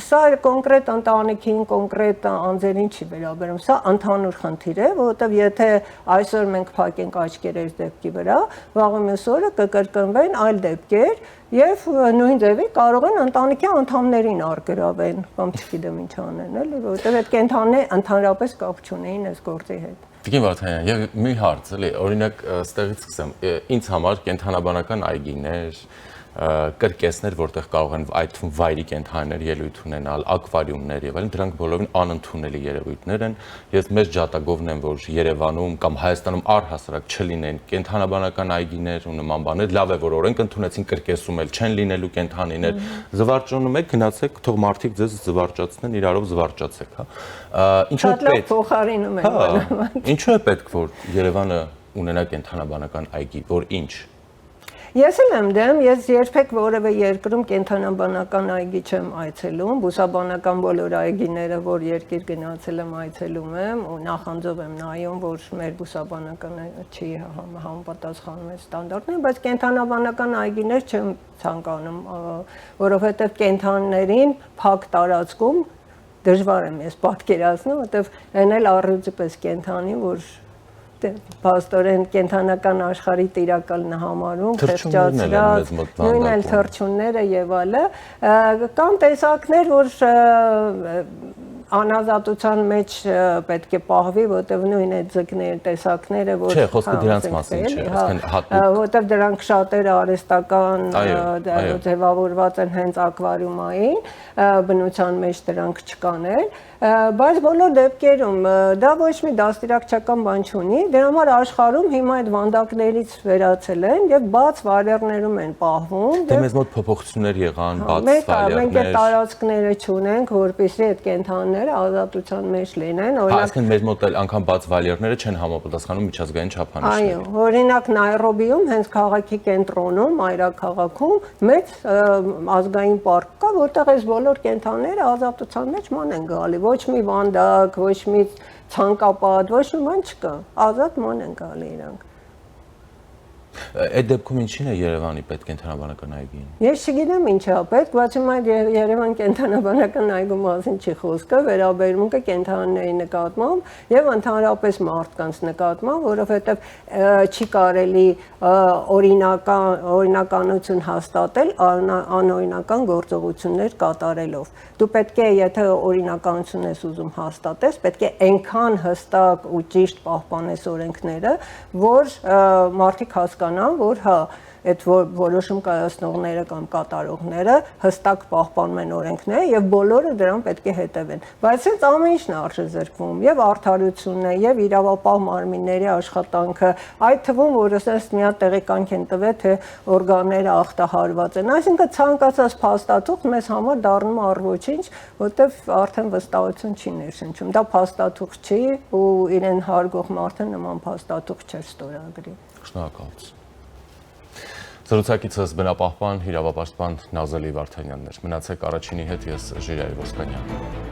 [SPEAKER 7] սա կոնկրետ ընտանիքին, կոնկրետ անձերին չի վերաբերում, սա ընդհանուր խնդիր է, որովհետեւ եթե այսօր մենք փակենք աչքերը այս դեպքի վրա, վաղը մյուս օրը կկրկնվեն այլ դեպքեր եւ նույն ձևի կարող են ընտանիքի անդամներին արգրավեն կամ չգիտեմ ինչ անեն, էլի, որովհետեւ այդ կենդանիները ընդհանրապես կապ չունեին այս գործի հետ։
[SPEAKER 2] Տիկին Վարդանյան, եւ մի հարց, էլի, օրինակ ստեղից սկսեմ, ինձ համար կենդանաբանական այգիներ, կրկեսներ, որտեղ կարող են այդ թվում վայրի կենդանիներ ելույթ ունենալ, ակվարիումներ եւ այլն, դրանք բոլորովին անընդունելի երևույթներ են։ Ես մեծ ջատագովն եմ, որ Երևանում կամ Հայաստանում առհասարակ չլինեն կենդանաբանական այգիներ ու նման բաներ, լավ է, որ օրենք ընդունեցին կրկեսում էլ չեն լինելու կենդանիներ։ Զվարճանում եք, գնացեք, թող մարդիկ ձեզ զվարճացնեն, իրարով զվարճացեք, հա։ Ինչու է պետք
[SPEAKER 7] փոխարինում են։
[SPEAKER 2] Ինչու է պետք, որ Երևանը ունենա կենդանաբանական այգի, որ ինչ։
[SPEAKER 7] Ես էլ եմ դեմ, ես երբեք որևէ երկրում կենդանաբանական այգի չեմ այցելում, բուսաբանական բոլոր այգիները, որ երկիր գնացել եմ, այցելում եմ ու նախանձով եմ նայում, որ մեր բուսաբանականը չի համապատասխանում այդ ստանդարտներին, բայց կենդանաբանական այգիներ չեմ ցանկանում, որովհետև կենդանիներին փակ տարածքում դժվար եմ ես պատկերացնում, որովհետև այն էլ առյուծի պես կենդանի, որ Պաստորեն կենթանական աշխարհի տիրակալն համարում, խեղճացրած, նույն էլ թռչունները եւ այլը, կան տեսակներ, որ անազատության մեջ պետք է պահվի, որտեղ նույն այդ ձկներ տեսակները, որ
[SPEAKER 2] չէ, խոսքը դրանց մասին չէ, այսինքն հատուկ,
[SPEAKER 7] որտեղ դրանք շատերը արհեստական ձևավորված են հենց ակվարիումային, բնության մեջ դրանք չկան, բայց բոլոր դեպքերում դա ոչ մի դաստիարակչական բան չունի, դրա համար աշխարհում հիմա այդ վանդակներից վերացել են եւ բաց վարյերներում են պահվում։
[SPEAKER 2] Դե մեզ մոտ փոփոխություններ եղան, բաց վարյերներ։
[SPEAKER 7] Մենք այդ տարածքները չունենք, որպեսզի այդ կենդանիները ազատության մեջ լինեն, օրինակ։
[SPEAKER 2] Այսինքն մեզ մոտ էլ անգամ բաց վարյերները չեն համապատասխանում միջազգային չափանիշներին։
[SPEAKER 7] Այո, օրինակ Նայրոբիում հենց քաղաքի կենտրոնում, այրաքաղաքում մեծ ազգային պարկ կա, որտեղ այս բոլոր կենդանիները ազատության մեջ ման են գալի, ոչ մի վանդակ, ոչ մի ցանկապատ, ոչ մի բան չկա, ազատ ման են գալի իրանք։
[SPEAKER 2] Այդ դեպքում ինչին է Երևանի պետքենթանաբանական այգին։
[SPEAKER 7] Ես չգիտեմ ինչ է պետք, բայց հիմա Երևան կենթանաբանական այգու մասին չի խոսքը, վերաբերմունքը կենթանիների նկատմամբ եւ ընդհանրապես մարդկանց նկատմամբ, որովհետեւ չի կարելի օրինականություն հաստատել անօրինական գործողություններ կատարելով։ Դու պետք է, եթե օրինականություն ես ուզում հաստատես, պետք է այնքան հստակ ու ճիշտ պահպանես օրենքները, որ մարդիկ հասկանան, որ հա այդ որոշում կայացնողները կամ կատարողները հստակ պահպանում են օրենքները եւ բոլորը դրան պետք է հետևեն։ Բայց հենց ամեն ինչն է արժեզրկվում եւ արդարությունն է եւ իրավապահ մարմինների աշխատանքը, այդ թվում որ ասես մի հատ տեղեկանք են տվել թե օրգանները ախտահարված են, այսինքն ցանկացած փաստաթուղթ մեզ համար դառնում է առ-ոչինչ, որտեվ արդեն վստահություն չի ներշնչում։ Դա փաստաթուղթ չի ու իրեն հարգող մարդը նման փաստաթուղթ չէր ստորագրի։
[SPEAKER 2] Շնորհակալություն։ Զրուցակիցս բնապահպան, իրավապաշտպան Նազելի Վարդանյանն էր։ Մնացեք առաջինի հետ, ես Ժիրայր Ոսկանյան։